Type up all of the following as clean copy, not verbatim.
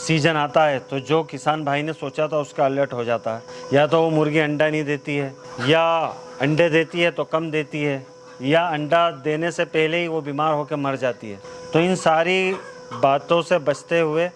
Season आता है तो जो किसान भाई ने सोचा था उसका अलर्ट हो जाता है। या तो वो मुर्गी अंडा नहीं देती है, या अंडे देती है तो कम देती है, या अंडा देने से पहले ही वो बीमार होकर मर जाती है। तो इन सारी बातों से बचते हुए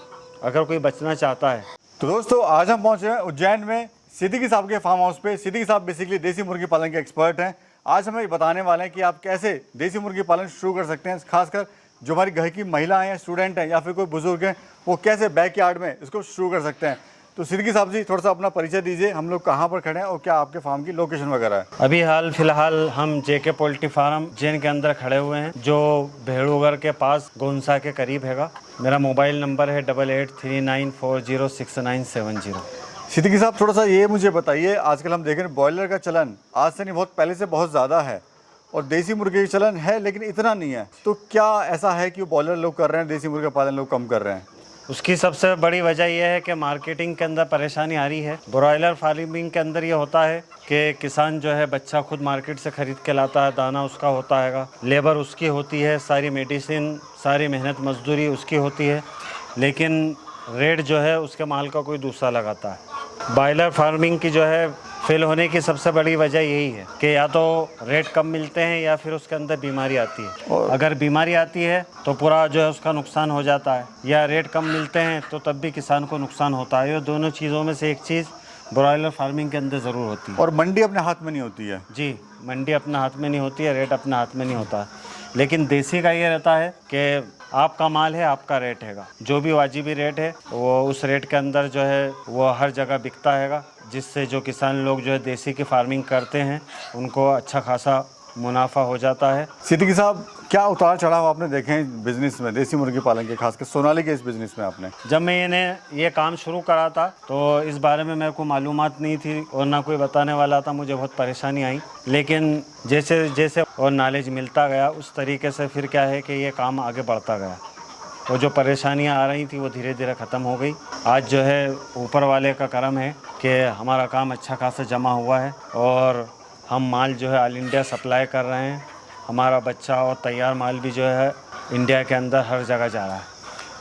अगर कोई बचना चाहता है। तो दोस्तों आज हम पहुंचे हैं उज्जैन में सिद्दीकी साहब के फार्म हाउस पे। सिद्दीकी साहब बेसिकली देसी मुर्गी पालन के एक्सपर्ट हैं। आज हमें बताने वाले हैं कि आप कैसे देसी मुर्गी पालन शुरू कर सकते हैं, खासकर जो हमारी घर की महिलाएं हैं, स्टूडेंट हैं या फिर कोई बुजुर्ग हैं, वो कैसे बैकयार्ड में इसको शुरू कर सकते हैं। तो सिद्दीकी साहब जी थोड़ा सा अपना परिचय दीजिए, हम लोग कहाँ पर खड़े हैं और क्या आपके फार्म की लोकेशन वगैरह है। अभी हाल फिलहाल हम जेके पोल्ट्री फार्म उज्जैन के अंदर खड़े हुए हैं, जो भेड़ूगर के पास गोंसा के करीब हैगा। मेरा मोबाइल नंबर है 8839406970। सिद्दीकी साहब थोड़ा सा ये मुझे बताइए, आजकल हम देख रहे हैं बॉयलर का चलन आज से नहीं बहुत पहले से बहुत ज़्यादा है और देसी मुर्गे का चलन है लेकिन इतना नहीं है। तो क्या ऐसा है कि बॉयलर लोग कर रहे हैं, देसी मुर्गा पालन लोग कम कर रहे हैं? उसकी सबसे बड़ी वजह यह है कि मार्केटिंग के अंदर परेशानी आ रही है। ब्रॉयलर फार्मिंग के अंदर ये होता है कि किसान जो है बच्चा खुद मार्केट से ख़रीद के लाता है, दाना उसका होता है, लेबर उसकी होती है, सारी मेडिसिन, सारी मेहनत मजदूरी उसकी होती है, लेकिन रेट जो है उसके माल का कोई दूसरा लगाता है। बॉयलर फार्मिंग की जो है फेल होने की सबसे बड़ी वजह यही है कि या तो रेट कम मिलते हैं या फिर उसके अंदर बीमारी आती है। अगर बीमारी आती है तो पूरा जो है उसका नुकसान हो जाता है, या रेट कम मिलते हैं तो तब भी किसान को नुकसान होता है। ये दोनों चीज़ों में से एक चीज़ ब्रॉयलर फार्मिंग के अंदर ज़रूर होती है। और मंडी अपने हाथ में नहीं होती है। जी, मंडी अपने हाथ में नहीं होती है, रेट अपने हाथ में नहीं होता है। लेकिन देसी का ये रहता है कि आपका माल है, आपका रेट हैगा, जो भी वाजिबी रेट है वो उस रेट के अंदर जो है वो हर जगह बिकता हैगा, जिससे जो किसान लोग जो है देसी की फार्मिंग करते हैं उनको अच्छा खासा मुनाफा हो जाता है। सिद्दीकी साहब क्या उतार चढ़ाव आपने देखे हैं बिजनेस में, देसी मुर्गी पालन के, खासकर सोनाली के इस बिजनेस में आपने? जब मैं ये काम शुरू करा था तो इस बारे में मेरे को मालूमात नहीं थी और ना कोई बताने वाला था, मुझे बहुत परेशानी आई। लेकिन जैसे जैसे और नॉलेज मिलता गया उस तरीके से फिर क्या है कि ये काम आगे बढ़ता गया और जो परेशानियां आ रही थी वो धीरे धीरे ख़त्म हो गई। आज जो है ऊपर वाले का करम है कि हमारा काम अच्छा खासा जमा हुआ है और हम माल जो है ऑल इंडिया सप्लाई कर रहे हैं। हमारा बच्चा और तैयार माल भी जो है इंडिया के अंदर हर जगह जा रहा है।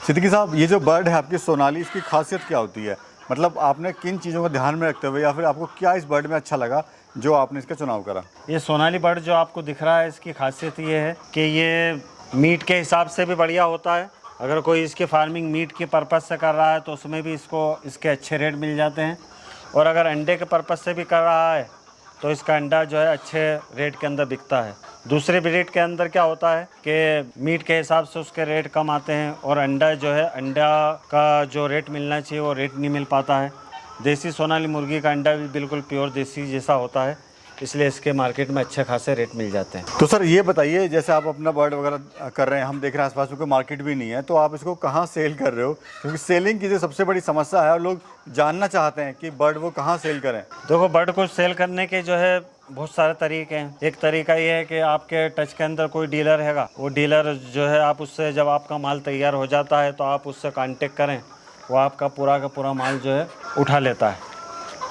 सिद्दीकी साहब ये जो बर्ड है आपकी सोनाली, इसकी खासियत क्या होती है? मतलब आपने किन चीज़ों को ध्यान में रखते हुए या फिर आपको क्या इस बर्ड में अच्छा लगा जो आपने इसका चुनाव करा? ये सोनाली बर्ड जो आपको दिख रहा है, इसकी खासियत ये है कि ये मीट के हिसाब से भी बढ़िया होता है। अगर कोई इसकी फार्मिंग मीट के पर्पज़ से कर रहा है तो उसमें भी इसको इसके अच्छे रेट मिल जाते हैं, और अगर अंडे के पर्पज़ से भी कर रहा है तो इसका अंडा जो है अच्छे रेट के अंदर बिकता है। दूसरे ब्रीड के अंदर क्या होता है कि मीट के हिसाब से उसके रेट कम आते हैं और अंडा जो है अंडा का जो रेट मिलना चाहिए वो रेट नहीं मिल पाता है। देसी सोनाली मुर्गी का अंडा भी बिल्कुल प्योर देसी जैसा होता है, इसलिए इसके मार्केट में अच्छे खासे रेट मिल जाते हैं। तो सर ये बताइए, जैसे आप अपना बर्ड वगैरह कर रहे हैं, हम देख रहे हैं आसपास में कोई मार्केट भी नहीं है, तो आप इसको कहाँ सेल कर रहे हो? क्योंकि सेलिंग की जो सबसे बड़ी समस्या है और लोग जानना चाहते हैं कि बर्ड वो कहाँ सेल करें। देखो, बर्ड को सेल करने के जो है बहुत सारे तरीके हैं। एक तरीका ये है कि आपके टच के अंदर कोई डीलर हैगा, वो डीलर जो है आप उससे जब आपका माल तैयार हो जाता है तो आप उससे कांटेक्ट करें, वो आपका पूरा का पूरा माल जो है उठा लेता है।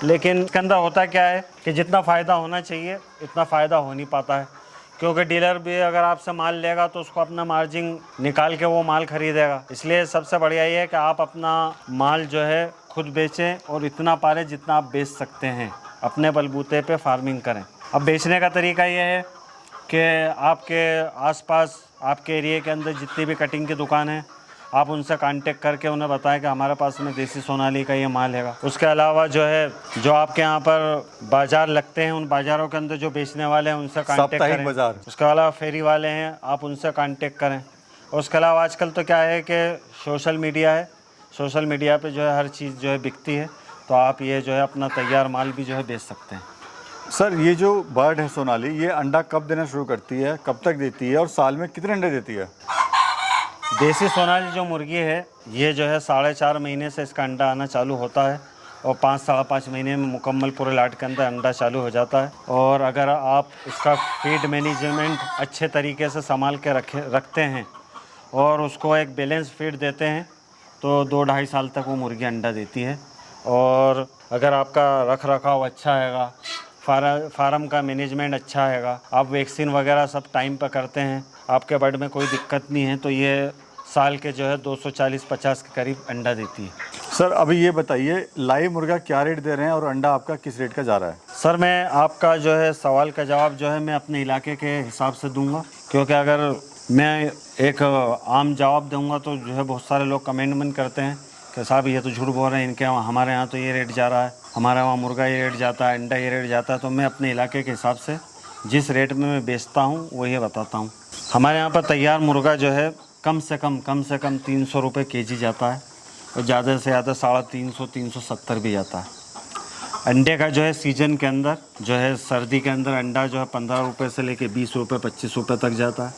लेकिन इसके अंदर होता क्या है कि जितना फ़ायदा होना चाहिए इतना फ़ायदा हो नहीं पाता है, क्योंकि डीलर भी अगर आपसे माल लेगा तो उसको अपना मार्जिन निकाल के वो माल खरीदेगा। इसलिए सबसे बढ़िया ये है कि आप अपना माल जो है खुद बेचें और इतना पारें जितना आप बेच सकते हैं, अपने बलबूते पे फार्मिंग करें। अब बेचने का तरीका ये है कि आपके आसपास आपके एरिया के अंदर जितनी भी कटिंग की दुकान है, आप उनसे कांटेक्ट करके उन्हें बताएं कि हमारे पास में देसी सोनाली का ये माल हैगा। उसके अलावा जो है जो आपके यहाँ पर बाज़ार लगते हैं, उन बाज़ारों के अंदर जो बेचने वाले हैं उनसे कांटेक्ट करें। बाजार, उसके अलावा फेरी वाले हैं, आप उनसे कांटेक्ट करें। और उसके अलावा आजकल तो क्या है कि सोशल मीडिया है, सोशल मीडिया पे जो है हर चीज़ जो है बिकती है, तो आप ये जो है अपना तैयार माल भी जो है बेच सकते हैं। सर ये जो बर्ड है सोनाली, ये अंडा कब देना शुरू करती है, कब तक देती है और साल में कितने अंडे देती है? देसी सोनाली जो मुर्गी है ये जो है 4.5 महीने से इसका अंडा आना चालू होता है और 5-5.5 महीने में मुकम्मल पूरे लाट के अंदर अंडा चालू हो जाता है। और अगर आप इसका फीड मैनेजमेंट अच्छे तरीके से संभाल के रखते हैं और उसको एक बैलेंस फीड देते हैं तो 2-2.5 साल तक वो मुर्गी अंडा देती है। और अगर आपका रख रखाव अच्छा हैगा, फार्म का मैनेजमेंट अच्छा हैगा, आप वैक्सीन वगैरह सब टाइम पर करते हैं, आपके बर्ड में कोई दिक्कत नहीं है, तो ये साल के जो है 240-50 के करीब अंडा देती है। सर अभी ये बताइए, लाइव मुर्गा क्या रेट दे रहे हैं और अंडा आपका किस रेट का जा रहा है? सर मैं आपका जो है सवाल का जवाब जो है मैं अपने इलाके के हिसाब से दूंगा, क्योंकि अगर मैं एक आम जवाब दूंगा तो जो है बहुत सारे लोग कमेंट करते हैं कि साहब ये तो झूठ बोल रहे हैं, इनके हमारे यहाँ तो ये रेट जा रहा है, हमारे वहाँ मुर्गा ये रेट जाता है, अंडा ये रेट जाता है। तो मैं अपने इलाके के हिसाब से जिस रेट में मैं बेचता हूँ वही बताता हूँ। हमारे यहाँ पर तैयार मुर्गा जो है कम से कम 300 रुपये केजी जाता है और ज़्यादा से ज़्यादा 350-370 भी जाता है। अंडे का जो है सीजन के अंदर जो है सर्दी के अंदर अंडा जो है 15 रुपये से लेके 20 रुपये 25 रुपये तक जाता है।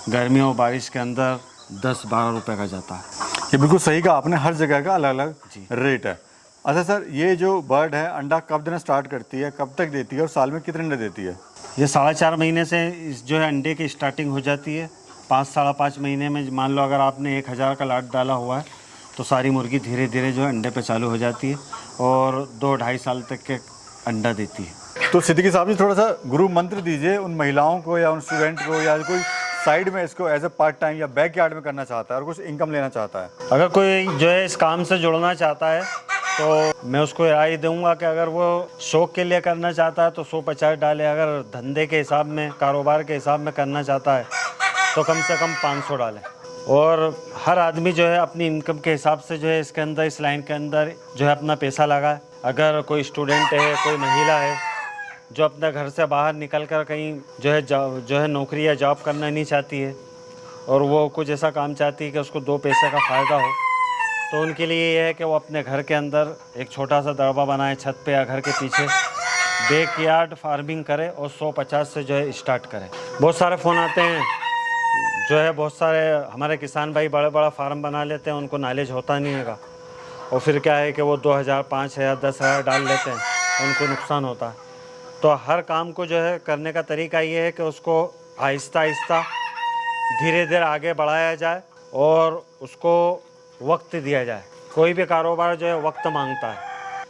गर्मियों और बारिश के अंदर 10-12 रुपये का जाता है। ये बिल्कुल सही कहा आपने, हर जगह का अलग अलग रेट है। अच्छा सर, ये जो बर्ड है अंडा कब देना स्टार्ट करती है, कब तक देती है और साल में कितने अंडे देती है? ये 4.5 महीने से जो है अंडे की स्टार्टिंग हो जाती है। 5-5.5 महीने में मान लो अगर आपने 1000 का लाट डाला हुआ है तो सारी मुर्गी धीरे धीरे जो है अंडे पे चालू हो जाती है और 2-2.5 साल तक के अंडा देती है। तो सिद्दीकी साहब जी, थोड़ा सा गुरु मंत्र दीजिए उन महिलाओं को या उन स्टूडेंट को या कोई साइड में इसको एज ए पार्ट टाइम या बैक यार्ड में करना चाहता है और कुछ इनकम लेना चाहता है। अगर कोई जो है इस काम से जुड़ना चाहता है तो मैं उसको राय दूंगा कि अगर वो शौक के लिए करना चाहता है तो 150 डाले, अगर धंधे के हिसाब में कारोबार के हिसाब में करना चाहता है तो कम से कम 500 डालें। और हर आदमी जो है अपनी इनकम के हिसाब से जो है इसके अंदर इस लाइन के अंदर जो है अपना पैसा लगाए। अगर कोई स्टूडेंट है, कोई महिला है जो अपने घर से बाहर निकल कर कहीं जो है नौकरी या जॉब करना नहीं चाहती है और वो कुछ ऐसा काम चाहती है कि उसको 2 पैसे का फ़ायदा हो, तो उनके लिए ये है कि वो अपने घर के अंदर एक छोटा सा दरबा बनाए छत पे या घर के पीछे, बैकयार्ड फार्मिंग करे और 150 से जो है स्टार्ट करे। बहुत सारे फ़ोन आते हैं, जो है बहुत सारे हमारे किसान भाई बड़ा फार्म बना लेते हैं, उनको नॉलेज होता नहीं है और फिर क्या है कि वो 2000, 5000, 10,000 डाल लेते हैं, उनको नुकसान होता है। तो हर काम को जो है करने का तरीका ये है कि उसको आहिस्ता आहिस्ता धीरे धीरे आगे बढ़ाया जाए और उसको वक्त दिया जाए। कोई भी कारोबार जो है वक्त मांगता है।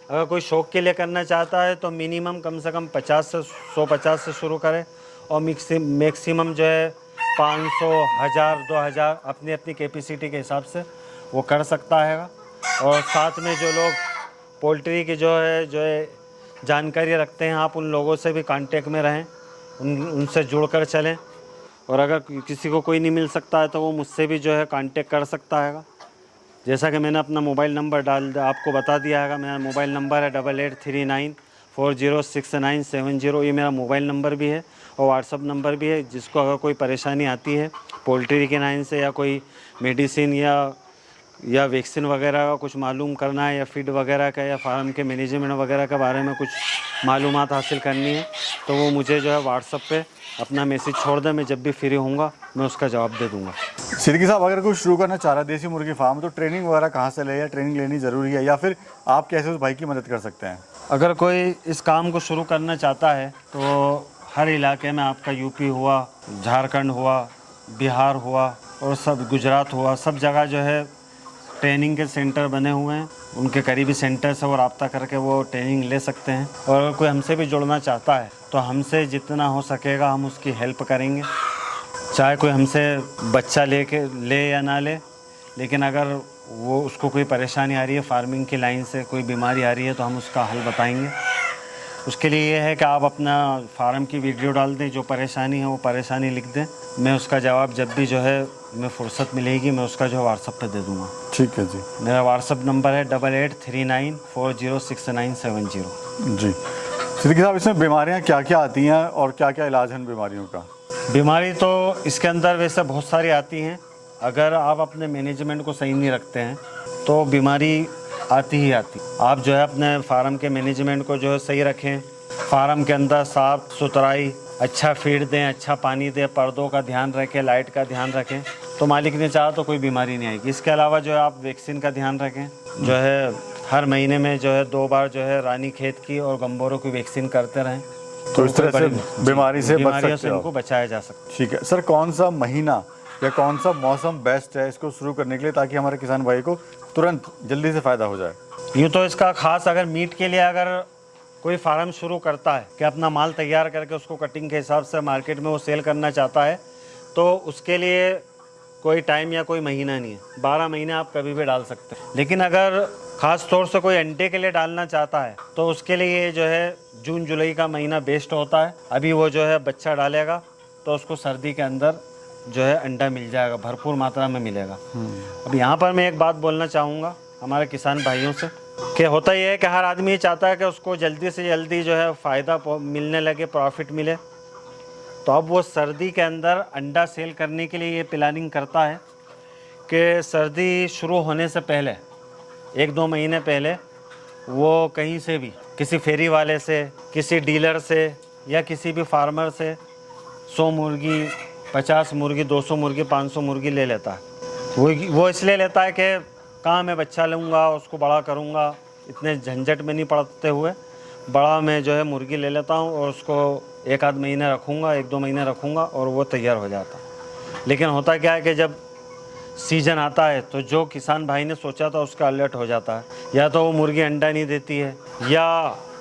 अगर कोई शौक़ के लिए करना चाहता है तो मिनिमम कम से कम 50 से 150 से शुरू करें और मैक्सिमम जो है 500, 1000, 2000 अपनी अपनी कैपेसिटी के हिसाब से वो कर सकता है। और साथ में जो लोग पोल्ट्री की जो है जानकारी रखते हैं, आप उन लोगों से भी कांटेक्ट में रहें, उनसे जुड़कर चलें। और अगर किसी को कोई नहीं मिल सकता है तो वो मुझसे भी जो है कांटेक्ट कर सकता है। जैसा कि मैंने अपना मोबाइल नंबर आपको बता दिया है। मेरा मोबाइल नंबर है 8839406970। ये मेरा मोबाइल नंबर भी है और व्हाट्सअप नंबर भी है। जिसको अगर कोई परेशानी आती है पोल्ट्री के लाइन से या कोई मेडिसिन या वैक्सीन वगैरह का कुछ मालूम करना है या फीड वगैरह का या फार्म के मैनेजमेंट वगैरह के बारे में कुछ मालूमात हासिल करनी है तो वो मुझे जो है व्हाट्सअप पे अपना मैसेज छोड़ दें। मैं जब भी फ्री होऊंगा मैं उसका जवाब दे दूंगा। सिद्दीकी साहब, अगर कोई शुरू करना चाह रहा है देसी मुर्गी फार्म तो ट्रेनिंग वगैरह कहाँ से ले, या ट्रेनिंग लेनी ज़रूरी है, या फिर आप कैसे उस भाई की मदद कर सकते हैं? अगर कोई इस काम को शुरू करना चाहता है तो हर इलाके में आपका यूपी हुआ, झारखंड हुआ, बिहार हुआ और सब गुजरात हुआ, सब जगह जो है ट्रेनिंग के सेंटर बने हुए हैं। उनके करीबी सेंटर से वो रब्ता करके वो ट्रेनिंग ले सकते हैं। और अगर कोई हमसे भी जुड़ना चाहता है तो हमसे जितना हो सकेगा हम उसकी हेल्प करेंगे, चाहे कोई हमसे बच्चा ले या ना ले। लेकिन अगर वो उसको कोई परेशानी आ रही है फार्मिंग की लाइन से, कोई बीमारी आ रही है तो हम उसका हल बताएंगे। उसके लिए ये है कि आप अपना फार्म की वीडियो डाल दें, जो परेशानी है वो परेशानी लिख दें। मैं उसका जवाब जब भी जो है मैं फुर्सत मिलेगी मैं उसका जो व्हाट्सअप पे दे दूँगा। ठीक है जी। मेरा व्हाट्सअप नंबर है 8839406970। जी सिद्दीकी साहब, इसमें बीमारियाँ क्या क्या आती हैं और क्या क्या इलाज है इन बीमारियों का? बीमारी तो इसके अंदर वैसे बहुत सारी आती हैं। अगर आप अपने मैनेजमेंट को सही नहीं रखते हैं तो बीमारी आती ही आती। आप जो है अपने फार्म के मैनेजमेंट को जो है सही रखें, फार्म के अंदर साफ़ सुथराई, अच्छा फीड दें, अच्छा पानी दें, पर्दों का ध्यान रखें, लाइट का ध्यान रखें, तो मालिक ने चाहा तो कोई बीमारी नहीं आएगी। इसके अलावा जो है आप वैक्सीन का ध्यान रखें, जो है हर महीने में जो है 2 बार जो है रानीखेत की और गंबोरों की वैक्सीन करते रहें, तो इस तरह से बीमारी से बच सकते हो। इनको बचाया जा सकता है। ठीक है सर, कौन सा महीना या कौन सा मौसम बेस्ट है इसको शुरू करने के लिए, ताकि हमारे किसान भाई को तुरंत जल्दी से फ़ायदा हो जाए? यूँ तो इसका खास अगर मीट के लिए अगर कोई फार्म शुरू करता है कि अपना माल तैयार करके उसको कटिंग के हिसाब से मार्केट में वो सेल करना चाहता है तो उसके लिए कोई टाइम या कोई महीना नहीं है, 12 महीने आप कभी भी डाल सकते हैं। लेकिन अगर ख़ास तौर से कोई अंडे के लिए डालना चाहता है तो उसके लिए जो है जून जुलाई का महीना बेस्ट होता है। अभी वो जो है बच्चा डालेगा तो उसको सर्दी के अंदर जो है अंडा मिल जाएगा, भरपूर मात्रा में मिलेगा। अब यहाँ पर मैं एक बात बोलना चाहूँगा हमारे किसान भाइयों से कि होता ये है कि हर आदमी ये चाहता है कि उसको जल्दी से जल्दी जो है फ़ायदा मिलने लगे, प्रॉफिट मिले। तो अब वो सर्दी के अंदर अंडा सेल करने के लिए ये प्लानिंग करता है कि सर्दी शुरू होने से पहले 1-2 महीने पहले वो कहीं से भी किसी फेरी वाले से, किसी डीलर से या किसी भी फार्मर से 100 मुर्गी, 50 मुर्गी, 200 मुर्गी, 500 मुर्गी ले लेता है। वो इसलिए लेता है कि कहाँ मैं बच्चा लूँगा, उसको बड़ा करूँगा, इतने झंझट में नहीं पड़ते हुए बड़ा मैं जो है मुर्गी ले लेता हूँ और उसको 1-आध महीने रखूँगा, 1-2 महीने रखूँगा और वो तैयार हो जाता। लेकिन होता क्या है कि जब सीज़न आता है तो जो किसान भाई ने सोचा था उसका अलर्ट हो जाता है। या तो वो मुर्गी अंडा नहीं देती है, या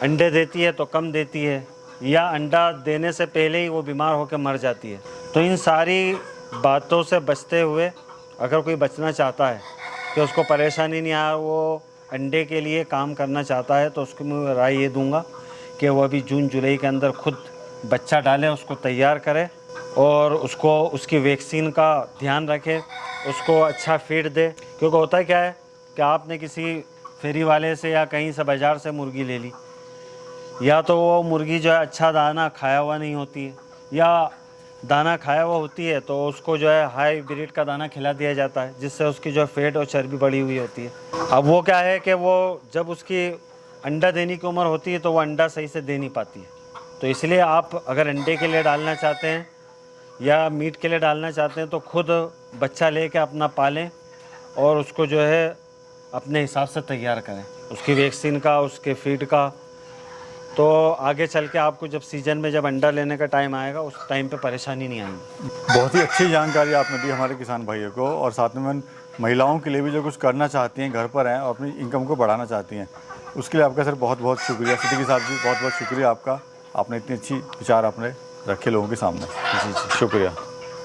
अंडे देती है तो कम देती है, या अंडा देने से पहले ही वो बीमार होकर मर जाती है। तो इन सारी बातों से बचते हुए अगर कोई बचना चाहता है कि उसको परेशानी नहीं आ, वो अंडे के लिए काम करना चाहता है, तो उसको मैं राय ये दूंगा कि वो अभी जून जुलाई के अंदर खुद बच्चा डाले, उसको तैयार करे और उसको उसकी वैक्सीन का ध्यान रखे, उसको अच्छा फीड दे। क्योंकि होता है क्या है कि आपने किसी फेरी वाले से या कहीं से बाज़ार से मुर्गी ले ली, या तो वो मुर्गी जो है अच्छा दाना खाया हुआ नहीं होती है, या दाना खाया हुआ होती है तो उसको जो है हाई ब्रीड का दाना खिला दिया जाता है, जिससे उसकी जो फैट और चर्बी बढ़ी हुई होती है। अब वो क्या है कि वो जब उसकी अंडा देने की उम्र होती है तो वो अंडा सही से दे नहीं पाती है। तो इसलिए आप अगर अंडे के लिए डालना चाहते हैं या मीट के लिए डालना चाहते हैं तो खुद बच्चा लेके अपना पालें और उसको जो है अपने हिसाब से तैयार करें, उसकी वैक्सीन का, उसके फीड का। तो आगे चल के आपको जब सीज़न में जब अंडा लेने का टाइम आएगा उस टाइम पे परेशानी नहीं आएगी। बहुत ही अच्छी जानकारी आपने दी हमारे किसान भाइयों को, और साथ में महिलाओं के लिए भी जो कुछ करना चाहती हैं, घर पर हैं और अपनी इनकम को बढ़ाना चाहती हैं, उसके लिए आपका सर बहुत बहुत शुक्रिया। सिद्दीकी साहब जी बहुत बहुत शुक्रिया आपका, आपने इतनी अच्छी विचार आपने रखे लोगों के सामने। जी जी, शुक्रिया।